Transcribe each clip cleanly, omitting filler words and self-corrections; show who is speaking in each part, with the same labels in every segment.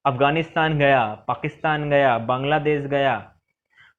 Speaker 1: अफगानिस्तान गया, पाकिस्तान गया, बांग्लादेश गया,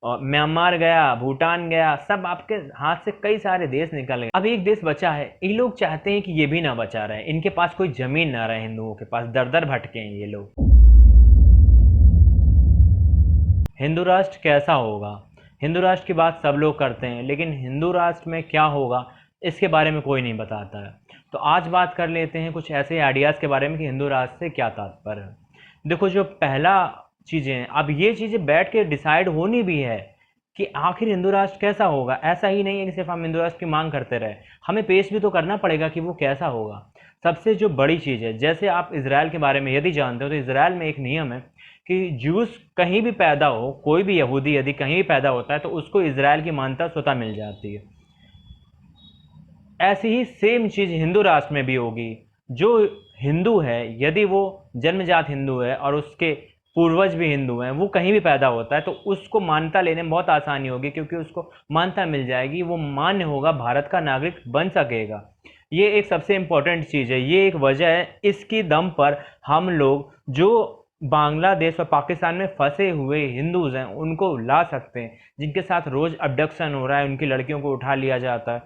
Speaker 1: और म्यांमार गया, भूटान गया, सब आपके हाथ से कई सारे देश निकल गए। अब एक देश बचा है। ये लोग चाहते हैं कि ये भी ना बचा रहे, इनके पास कोई जमीन ना रहे, हिंदुओं के पास दर दर भटके हैं ये लोग। हिंदू राष्ट्र कैसा होगा? हिंदू राष्ट्र की बात सब लोग करते हैं, लेकिन हिंदू राष्ट्र में क्या होगा इसके बारे में कोई नहीं बताता है। तो आज बात कर लेते हैं कुछ ऐसे आइडियाज़ के बारे में कि हिंदू राष्ट्र से क्या तात्पर्य है। देखो, जो पहला चीज़ें हैं, अब ये चीज़ें बैठ के डिसाइड होनी भी है कि आखिर हिंदू राष्ट्र कैसा होगा। ऐसा ही नहीं है कि सिर्फ हम हिंदू राष्ट्र की मांग करते रहे, हमें पेश भी तो करना पड़ेगा कि वो कैसा होगा। सबसे जो बड़ी चीज़ है, जैसे आप इसराइल के बारे में यदि जानते हो तो इसराइल में एक नियम है कि ज्यूस कहीं भी पैदा हो, कोई भी यहूदी यदि कहीं भी पैदा होता है तो उसको इसराइल की मान्यता स्वतः मिल जाती है। ऐसी ही सेम चीज़ हिंदू राष्ट्र में भी होगी। जो हिंदू है, यदि वो जन्मजात हिंदू है और उसके पूर्वज भी हिंदू हैं, वो कहीं भी पैदा होता है तो उसको मान्यता लेने में बहुत आसानी होगी, क्योंकि उसको मान्यता मिल जाएगी, वो मान्य होगा, भारत का नागरिक बन सकेगा। ये एक सबसे इम्पोर्टेंट चीज़ है, ये एक वजह है। इसकी दम पर हम लोग जो बांग्लादेश और पाकिस्तान में फंसे हुए हिंदूज़ हैं उनको ला सकते हैं, जिनके साथ रोज़ अबडक्शन हो रहा है, उनकी लड़कियों को उठा लिया जाता है,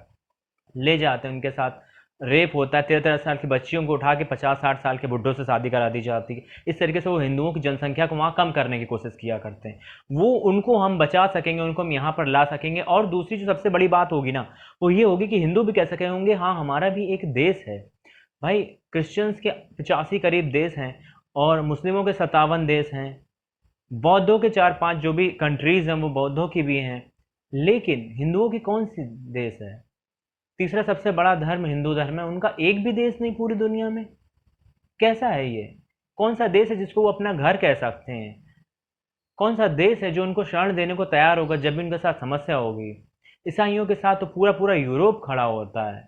Speaker 1: ले जाते हैं, उनके साथ रेप होता है, 13-13 साल की बच्चियों को उठा के 50-60 साल के बुढ़ों से शादी करा दी जाती है। इस तरीके से वो हिंदुओं की जनसंख्या को वहाँ कम करने की कोशिश किया करते हैं। वो उनको हम बचा सकेंगे, उनको हम यहाँ पर ला सकेंगे। और दूसरी जो सबसे बड़ी बात होगी ना, वो ये होगी कि हिंदू भी कह सके होंगे हाँ हमारा भी एक देश है। भाई, क्रिश्चियंस के 85 करीब देश हैं और मुस्लिमों के 57 देश हैं, बौद्धों के 4-5 जो भी कंट्रीज़ हैं वो बौद्धों की भी हैं, लेकिन हिंदुओं की कौन सी देश है? तीसरा सबसे बड़ा धर्म हिंदू धर्म है, उनका एक भी देश नहीं पूरी दुनिया में। कैसा है ये? कौन सा देश है जिसको वो अपना घर कह सकते हैं? कौन सा देश है जो उनको शरण देने को तैयार होगा जब भी उनके साथ समस्या होगी? ईसाइयों के साथ तो पूरा पूरा यूरोप खड़ा होता है,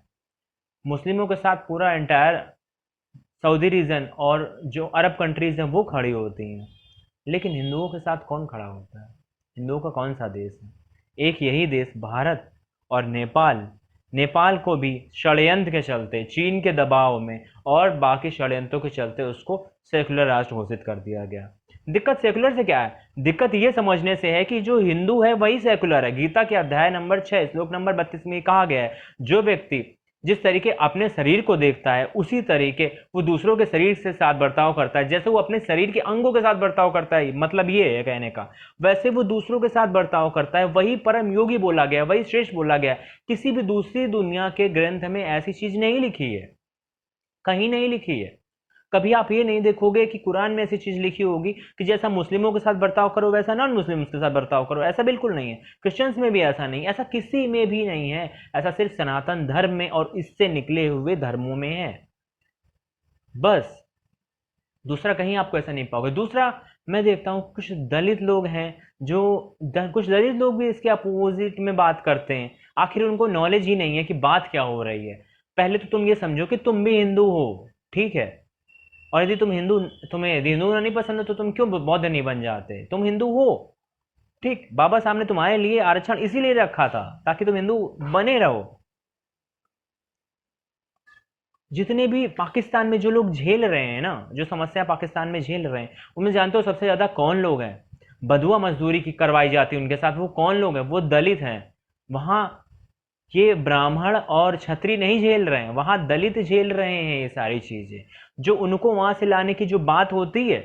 Speaker 1: मुस्लिमों के साथ पूरा एंटायर सऊदी रीजन और जो अरब कंट्रीज हैं वो खड़ी होती हैं, लेकिन हिंदुओं के साथ कौन खड़ा होता है? हिंदुओं का कौन सा देश है? एक यही देश भारत और नेपाल। नेपाल को भी षड्यंत्र के चलते, चीन के दबाव में और बाकी षड्यंत्रों के चलते उसको सेकुलर राष्ट्र घोषित कर दिया गया। दिक्कत सेकुलर से क्या है? दिक्कत ये समझने से है कि जो हिंदू है वही सेकुलर है। गीता के अध्याय नंबर 6 श्लोक नंबर 32 में कहा गया है, जो व्यक्ति जिस तरीके अपने शरीर को देखता है उसी तरीके वो दूसरों के शरीर से साथ बर्ताव करता है। जैसे वो अपने शरीर के अंगों के साथ बर्ताव करता है, मतलब ये है कहने का, वैसे वो दूसरों के साथ बर्ताव करता है। वही परम योगी बोला गया, वही श्रेष्ठ बोला गया। किसी भी दूसरी दुनिया के ग्रंथ में ऐसी चीज नहीं लिखी है, कहीं नहीं लिखी है। कभी आप ये नहीं देखोगे कि कुरान में ऐसी चीज लिखी होगी कि जैसा मुस्लिमों के साथ बर्ताव करो वैसा नॉन मुस्लिम के साथ बर्ताव करो। ऐसा बिल्कुल नहीं है। क्रिश्चियंस में भी ऐसा नहीं, ऐसा किसी में भी नहीं है। ऐसा सिर्फ सनातन धर्म में और इससे निकले हुए धर्मों में है, बस। दूसरा कहीं आपको ऐसा नहीं पाओगे। दूसरा, मैं देखता हूँ कुछ दलित लोग हैं जो कुछ दलित लोग भी इसके अपोजिट में बात करते हैं। आखिर उनको नॉलेज ही नहीं है कि बात क्या हो रही है। पहले तो तुम ये समझो कि तुम भी हिंदू हो, ठीक है, और यदि तुम्हें यदि हिंदू नहीं पसंद है तो तुम क्यों बौद्ध नहीं बन जाते? तुम हिंदू हो, ठीक। बाबा साहब ने तुम्हारे लिए आरक्षण इसीलिए रखा था ताकि तुम हिंदू बने रहो। जितने भी पाकिस्तान में जो लोग झेल रहे हैं ना, जो समस्या पाकिस्तान में झेल रहे हैं, उनमें जानते हो सबसे ज्यादा कौन लोग हैं? बधुआ मजदूरी की करवाई जाती है उनके साथ, वो कौन लोग हैं? वो दलित हैं। वहां ये ब्राह्मण और क्षत्रिय नहीं झेल रहे हैं, वहां दलित झेल रहे हैं ये सारी चीजें। जो उनको वहां से लाने की जो बात होती है,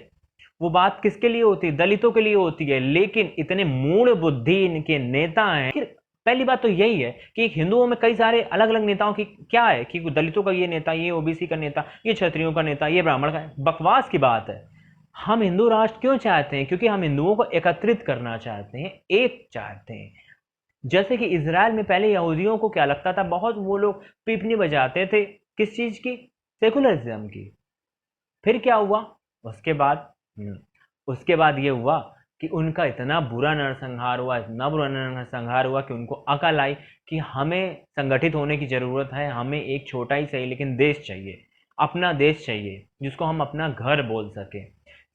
Speaker 1: वो बात किसके लिए होती है? दलितों के लिए होती है। लेकिन इतने मूढ़ बुद्धि इनके नेता हैं। फिर पहली बात तो यही है कि एक हिंदुओं में कई सारे अलग अलग नेताओं की क्या है कि दलितों का ये नेता, ये ओबीसी का नेता, ये क्षत्रियों का नेता, ये ब्राह्मण का। बकवास की बात है। हम हिंदू राष्ट्र क्यों चाहते हैं? क्योंकि हम हिंदुओं को एकत्रित करना चाहते हैं, एक चाहते हैं। जैसे कि इसराइल में पहले यहूदियों को क्या लगता था, बहुत वो लोग पीपनी बजाते थे, किस चीज की? सेकुलरिज्म की। फिर क्या हुआ उसके बाद? उसके बाद ये हुआ कि उनका इतना बुरा नरसंहार हुआ, इतना बुरा नरसंहार हुआ कि उनको अकल आई कि हमें संगठित होने की ज़रूरत है। हमें एक छोटा ही सही लेकिन देश चाहिए, अपना देश चाहिए जिसको हम अपना घर बोल सकें।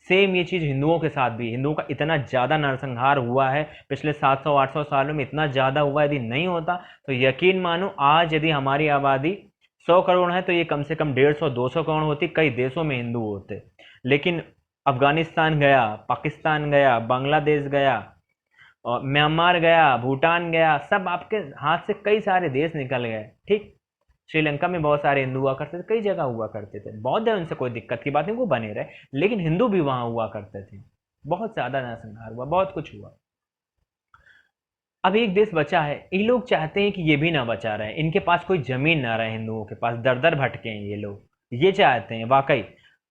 Speaker 1: सेम ये चीज़ हिंदुओं के साथ भी, हिंदुओं का इतना ज़्यादा नरसंहार हुआ है पिछले 700-800 सालों में, इतना ज़्यादा हुआ। यदि नहीं होता तो यकीन मानो आज यदि हमारी आबादी 100 करोड़ है तो ये कम से कम 150-200 करोड़ होती, कई देशों में हिंदू होते। लेकिन अफगानिस्तान गया, पाकिस्तान गया, बांग्लादेश गया, और म्यांमार गया, भूटान गया, सब आपके हाथ से कई सारे देश निकल गए। ठीक, श्रीलंका में बहुत सारे हिंदू हुआ करते थे, कई जगह हुआ करते थे, बौद्ध है, उनसे कोई दिक्कत की बात नहीं, वो बने रहे, लेकिन हिंदू भी वहां हुआ करते थे। बहुत ज्यादा नरसंहार हुआ, बहुत कुछ हुआ। अब एक देश बचा है, ये लोग चाहते हैं कि ये भी ना बचा रहे, इनके पास कोई जमीन ना रहे, हिंदुओं के पास दर दर भटके हैं ये लोग, ये चाहते हैं वाकई।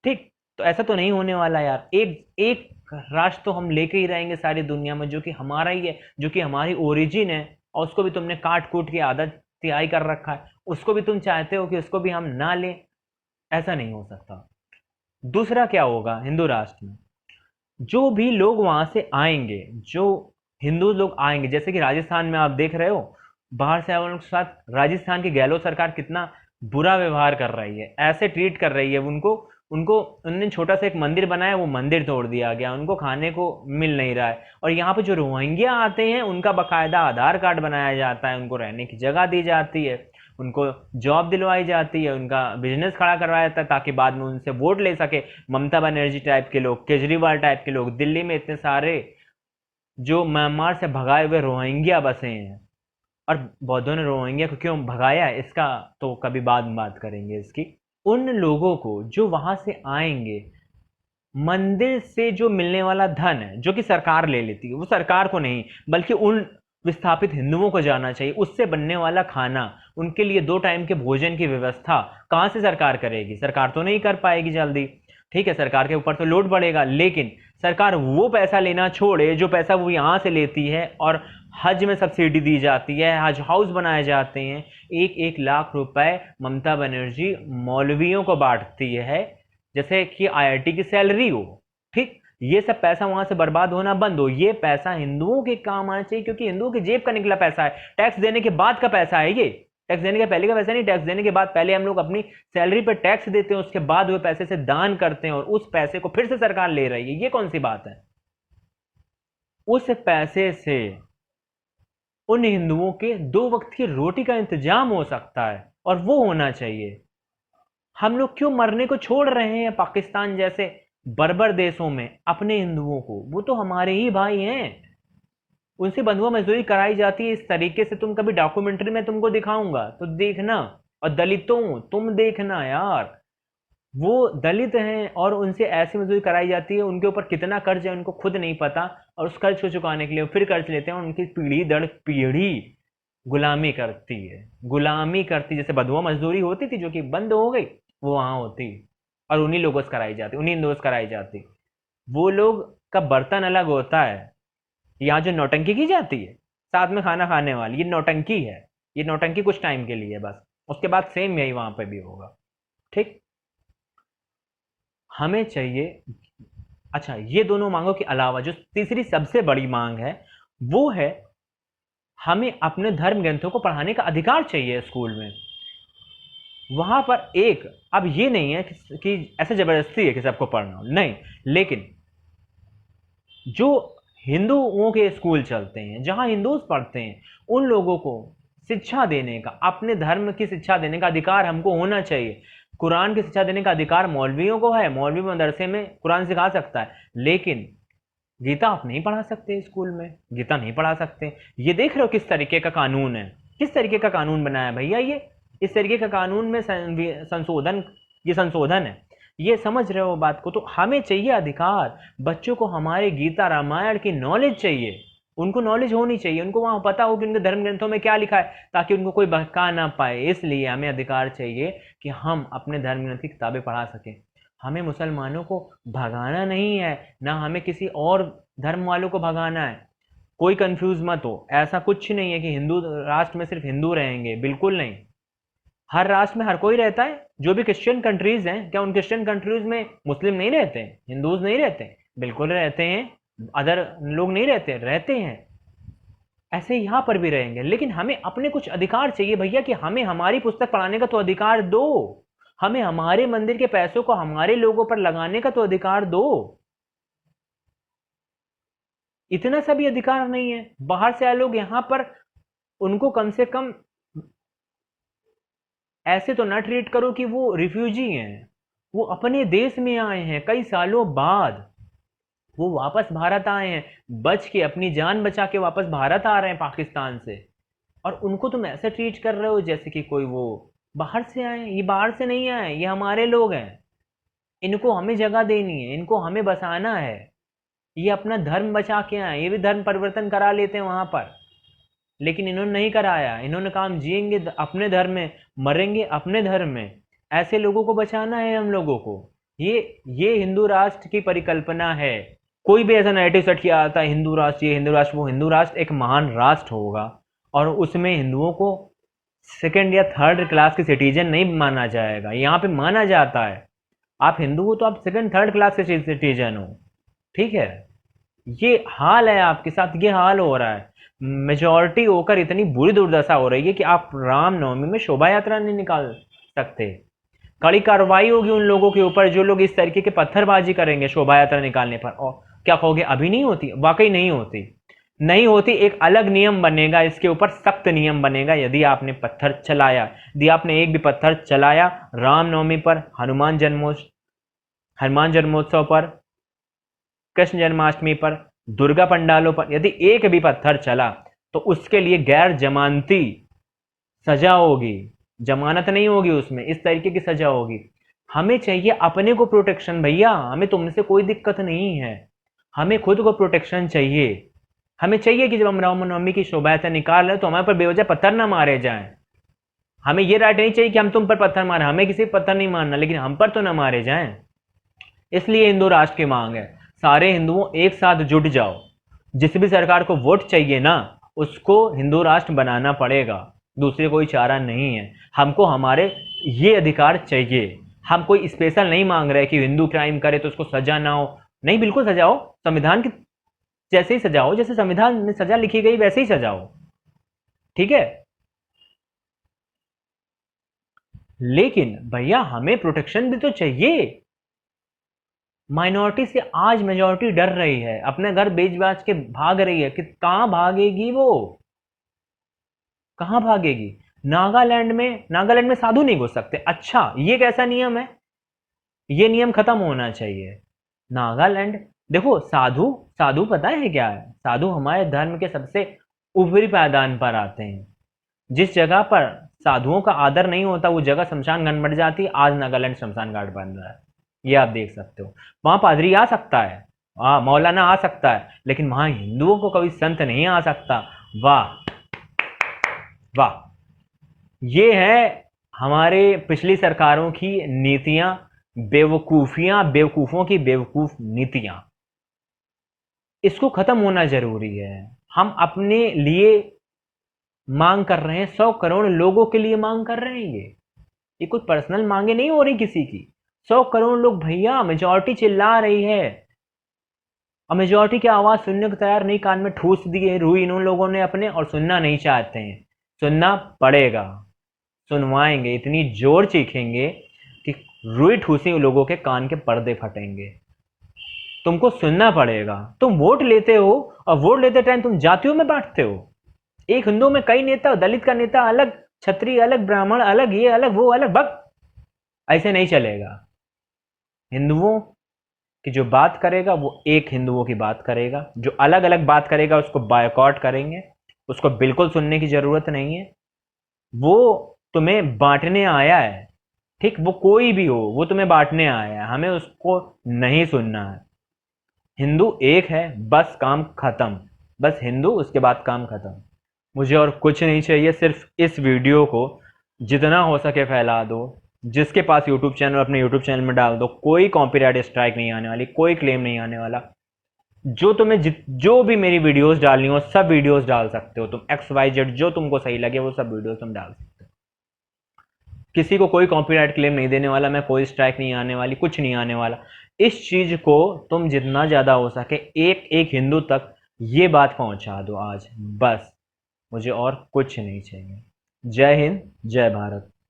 Speaker 1: ठीक, तो ऐसा तो नहीं होने वाला यार। एक एक राष्ट्र तो हम लेके ही रहेंगे सारी दुनिया में, जो कि हमारा ही है, जो कि हमारी ओरिजिन है, और उसको भी तुमने काट कूट की आदत तिहाई कर रखा है, उसको भी तुम चाहते हो कि उसको भी हम ना लें। ऐसा नहीं हो सकता। दूसरा क्या होगा हिंदू राष्ट्र में, जो भी लोग वहां से आएंगे, जो हिंदू लोग आएंगे, जैसे कि राजस्थान में आप देख रहे हो, बाहर से आए वालों के साथ राजस्थान की गहलोत सरकार कितना बुरा व्यवहार कर रही है, ऐसे ट्रीट कर रही है उनको। उनको उन्होंने छोटा सा एक मंदिर बनाया, वो मंदिर तोड़ दिया गया, उनको खाने को मिल नहीं रहा है। और यहाँ पे जो रोहिंग्या आते हैं, उनका बकायदा आधार कार्ड बनाया जाता है, उनको रहने की जगह दी जाती है, उनको जॉब दिलवाई जाती है, उनका बिजनेस खड़ा करवाया जाता है, ताकि बाद में उनसे वोट ले सके ममता बनर्जी टाइप के लोग, केजरीवाल टाइप के लोग। दिल्ली में इतने सारे जो म्यांमार से भगाए हुए रोहिंग्या बसे हैं, और बौद्धों ने रोहिंग्या को क्यों भगाया, इसका तो कभी बाद में बात करेंगे इसकी। उन लोगों को जो वहां से आएंगे, मंदिर से जो मिलने वाला धन है, जो कि सरकार ले लेती है, वो सरकार को नहीं बल्कि उन विस्थापित हिंदुओं को जाना चाहिए। उससे बनने वाला खाना, उनके लिए 2 टाइम के भोजन की व्यवस्था कहां से सरकार करेगी? सरकार तो नहीं कर पाएगी जल्दी। ठीक है, सरकार के ऊपर तो लोड बढ़ेगा, लेकिन सरकार वो पैसा लेना छोड़े जो पैसा वो यहां से लेती है, और हज में सब्सिडी दी जाती है, हज हाउस बनाए जाते हैं, 1-1 लाख रुपए ममता बनर्जी मौलवियों को बांटती है, जैसे कि आईआईटी की सैलरी हो। ठीक, ये सब पैसा वहां से बर्बाद होना बंद हो, ये पैसा हिंदुओं के काम आना चाहिए, क्योंकि हिंदुओं की जेब का निकला पैसा है, टैक्स देने के बाद का पैसा है ये। टैक्स देने के पहले का पैसा नहीं, टैक्स देने के बाद। पहले हम लोग अपनी सैलरी पर टैक्स देते हैं, उसके बाद हुए पैसे से दान करते हैं, और उस पैसे को फिर से सरकार ले रही है, ये कौन सी बात है? उस पैसे से उन हिंदुओं के 2 वक्त की रोटी का इंतजाम हो सकता है, और वो होना चाहिए। हम लोग क्यों मरने को छोड़ रहे हैं पाकिस्तान जैसे बर्बर देशों में अपने हिंदुओं को? वो तो हमारे ही भाई हैं, उनसे बंधुआ मजदूरी कराई जाती है इस तरीके से। तुम कभी डॉक्यूमेंट्री में तुमको दिखाऊंगा तो देखना, और दलितों तुम देखना यार, वो दलित हैं और उनसे ऐसी मजदूरी कराई जाती है, उनके ऊपर कितना कर्ज है उनको खुद नहीं पता, और उस कर्ज को चुकाने के लिए फिर कर्ज लेते हैं, और उनकी पीढ़ी दर पीढ़ी गुलामी करती है, गुलामी करती। जैसे बंधुआ मजदूरी होती थी जो कि बंद हो गई, वो वहां होती, और उन्हीं लोगों से कराई जाती, उन्हीं हिंदुओं से कराई जाती। वो लोग का बर्तन अलग होता है, यहाँ जो नौटंकी की जाती है साथ में खाना खाने वाली, ये नौटंकी है। ये नौटंकी कुछ टाइम के लिए है बस, उसके बाद सेम यही वहां पे भी होगा। ठीक, हमें चाहिए। अच्छा, ये दोनों मांगों के अलावा जो तीसरी सबसे बड़ी मांग है, वो है हमें अपने धर्म ग्रंथों को पढ़ाने का अधिकार चाहिए स्कूल में। वहां पर एक, अब ये नहीं है कि ऐसे जबरदस्ती है कि सबको पढ़ना हो, नहीं, लेकिन जो हिंदुओं के स्कूल चलते हैं, जहां हिंदू पढ़ते हैं, उन लोगों को शिक्षा देने का, अपने धर्म की शिक्षा देने का अधिकार हमको होना चाहिए। कुरान की शिक्षा देने का अधिकार मौलवियों को है, मौलवी मदरसे में कुरान सिखा सकता है, लेकिन गीता आप नहीं पढ़ा सकते स्कूल में, गीता नहीं पढ़ा सकते। ये देख रहे हो किस तरीके का कानून है, किस तरीके का कानून बनाया भैया ये। इस तरीके का कानून में संशोधन, ये संशोधन है, ये समझ रहे हो बात को? तो हमें चाहिए अधिकार, बच्चों को हमारे गीता रामायण की नॉलेज चाहिए, उनको नॉलेज होनी चाहिए, उनको वहां पता हो कि उनके धर्म ग्रंथों में क्या लिखा है, ताकि उनको कोई बहका ना पाए। इसलिए हमें अधिकार चाहिए कि हम अपने धर्म ग्रंथ की किताबें पढ़ा सकें। हमें मुसलमानों को भगाना नहीं है, ना हमें किसी और धर्म वालों को भगाना है। कोई कंफ्यूज मत हो, ऐसा कुछ नहीं है कि हिंदू राष्ट्र में सिर्फ हिंदू रहेंगे, बिल्कुल नहीं। हर राष्ट्र में हर कोई रहता है। जो भी क्रिश्चियन कंट्रीज हैं, क्या उन क्रिश्चियन कंट्रीज में मुस्लिम नहीं रहते हैं, हिंदूज नहीं रहते हैं? बिल्कुल रहते हैं। अदर लोग नहीं रहते, रहते हैं। ऐसे यहाँ पर भी रहेंगे, लेकिन हमें अपने कुछ अधिकार चाहिए भैया, कि हमें हमारी पुस्तक पढ़ाने का तो अधिकार दो, हमें हमारे मंदिर के पैसों को हमारे लोगों पर लगाने का तो अधिकार दो। इतना सा भी अधिकार नहीं है। बाहर से आए लोग यहाँ पर, उनको कम से कम ऐसे तो ना ट्रीट करो कि वो रिफ्यूजी हैं, वो अपने देश में आए हैं कई सालों बाद, वो वापस भारत आए हैं, बच के अपनी जान बचा के वापस भारत आ रहे हैं पाकिस्तान से, और उनको तुम ऐसे ट्रीट कर रहे हो जैसे कि कोई वो बाहर से आए। ये बाहर से नहीं आए, ये हमारे लोग हैं, इनको हमें जगह देनी है, इनको हमें बसाना है। ये अपना धर्म बचा के आए, ये भी धर्म परिवर्तन करा लेते हैं वहां पर, लेकिन इन्होंने नहीं कराया। इन्होंने काम जिएंगे अपने धर्म में, मरेंगे अपने धर्म में। ऐसे लोगों को बचाना है हम लोगों को। ये हिंदू राष्ट्र की परिकल्पना है। कोई भी ऐसा नैरेटिव सेट किया आता है हिंदू राष्ट्र, ये हिंदू राष्ट्र, वो हिंदू राष्ट्र एक महान राष्ट्र होगा और उसमें हिंदुओं को सेकंड या थर्ड क्लास के सिटीजन नहीं माना जाएगा। यहाँ पे माना जाता है आप हिंदू हो तो आप सेकंड थर्ड क्लास के सिटीजन हो, ठीक है। ये हाल है आपके साथ, ये हाल हो रहा है। मेजॉरिटी होकर इतनी बुरी दुर्दशा हो रही है कि आप रामनवमी में शोभा यात्रा नहीं निकाल सकते। कड़ी कार्रवाई होगी उन लोगों के ऊपर जो लोग इस तरीके के पत्थरबाजी करेंगे शोभा यात्रा निकालने पर। और क्या कहोगे अभी नहीं होती? वाकई नहीं होती, नहीं होती। एक अलग नियम बनेगा, इसके ऊपर सख्त नियम बनेगा। यदि आपने पत्थर चलाया, यदि आपने एक भी पत्थर चलाया रामनवमी पर, हनुमान जन्मोत्सव पर, कृष्ण जन्माष्टमी पर, दुर्गा पंडालों पर, यदि एक भी पत्थर चला तो उसके लिए गैर जमानती सजा होगी, जमानत नहीं होगी उसमें, इस तरीके की सजा होगी। हमें चाहिए अपने को प्रोटेक्शन भैया, हमें तुमसे कोई दिक्कत नहीं है, हमें खुद को प्रोटेक्शन चाहिए। हमें चाहिए कि जब हम रामनवमी की शोभा यात्रा निकाल रहे तो हमारे पर बेवजह पत्थर ना मारे जाएं। हमें ये राइट नहीं चाहिए कि हम तुम पर पत्थर मारे, हमें किसी पत्थर नहीं मारना, लेकिन हम पर तो ना मारे जाएं। इसलिए हिंदू राष्ट्र की मांग है, सारे हिंदुओं एक साथ जुट जाओ। जिस भी सरकार को वोट चाहिए ना, उसको हिंदू राष्ट्र बनाना पड़ेगा, दूसरे कोई चारा नहीं है। हमको हमारे ये अधिकार चाहिए। हम कोई स्पेशल नहीं मांग रहे कि हिंदू क्राइम करे तो उसको सजा ना हो, नहीं, बिल्कुल सजाओ, संविधान की जैसे ही सजाओ, जैसे संविधान में सजा लिखी गई वैसे ही सजाओ, ठीक है। लेकिन भैया हमें प्रोटेक्शन भी तो चाहिए। माइनॉरिटी से आज मेजॉरिटी डर रही है, अपने घर बेच बाच के भाग रही है कि कहां भागेगी वो, कहां भागेगी। नागालैंड में साधु नहीं घुस सकते। अच्छा, ये कैसा नियम है? ये नियम खत्म होना चाहिए। नागालैंड, देखो साधु, साधु पता है क्या है? साधु हमारे धर्म के सबसे ऊपरी पायदान पर आते हैं। जिस जगह पर साधुओं का आदर नहीं होता वो जगह शमशान घाट बन जाती है। आज नागालैंड शमशान घाट बन रहा है, ये आप देख सकते हो। वहां पादरी आ सकता है, मौलाना आ सकता है, लेकिन वहां हिंदुओं को कभी संत नहीं आ सकता। वाह वाह, ये है हमारे पिछली सरकारों की नीतियां, बेवकूफियां, बेवकूफों की बेवकूफ नीतियां। इसको खत्म होना जरूरी है। हम अपने लिए मांग कर रहे हैं, 100 करोड़ लोगों के लिए मांग कर रहे हैं। ये कुछ पर्सनल मांगे नहीं हो रही किसी की। 100 करोड़ लोग भैया, मेजॉरिटी चिल्ला रही है और मेजॉरिटी की आवाज सुनने को तैयार नहीं। कान में ठूस दिए रुई इन लोगों ने अपने, और सुनना नहीं चाहते हैं। सुनना पड़ेगा, सुनवाएंगे, इतनी जोर चीखेंगे कि रुई ठूसी लोगों के कान के पर्दे फटेंगे। तुमको सुनना पड़ेगा। तुम वोट लेते हो और वोट लेते टाइम तुम जातियों में बांटते हो। एक हिंदू में कई नेता, दलित का नेता अलग, क्षत्रिय अलग, ब्राह्मण अलग, ये अलग, वो अलग, बक ऐसे नहीं चलेगा। हिंदुओं की जो बात करेगा वो एक हिंदुओं की बात करेगा, जो अलग अलग बात करेगा उसको बायकॉट करेंगे, उसको बिल्कुल सुनने की जरूरत नहीं है। वो तुम्हें बांटने आया है, ठीक, वो कोई भी हो, वो तुम्हें बांटने आया है, हमें उसको नहीं सुनना है। हिंदू एक है, बस काम खत्म। बस हिंदू, उसके बाद काम खत्म। मुझे और कुछ नहीं चाहिए, सिर्फ इस वीडियो को जितना हो सके फैला दो। जिसके पास यूट्यूब चैनल, अपने यूट्यूब चैनल में डाल दो। कोई कॉपीराइट स्ट्राइक नहीं आने वाली, कोई क्लेम नहीं आने वाला। जो तुम्हें जो भी मेरी वीडियोस डालनी हो सब वीडियोस डाल सकते हो तुम, XYZ जो तुमको सही लगे वो सब वीडियोस तुम डाल सकते हो। किसी को कोई कॉपीराइट क्लेम नहीं देने वाला मैं, कोई स्ट्राइक नहीं आने वाली, कुछ नहीं आने वाला। इस चीज को तुम जितना ज्यादा हो सके एक एक हिंदू तक ये बात पहुंचा दो आज, बस। मुझे और कुछ नहीं चाहिए। जय हिंद, जय भारत।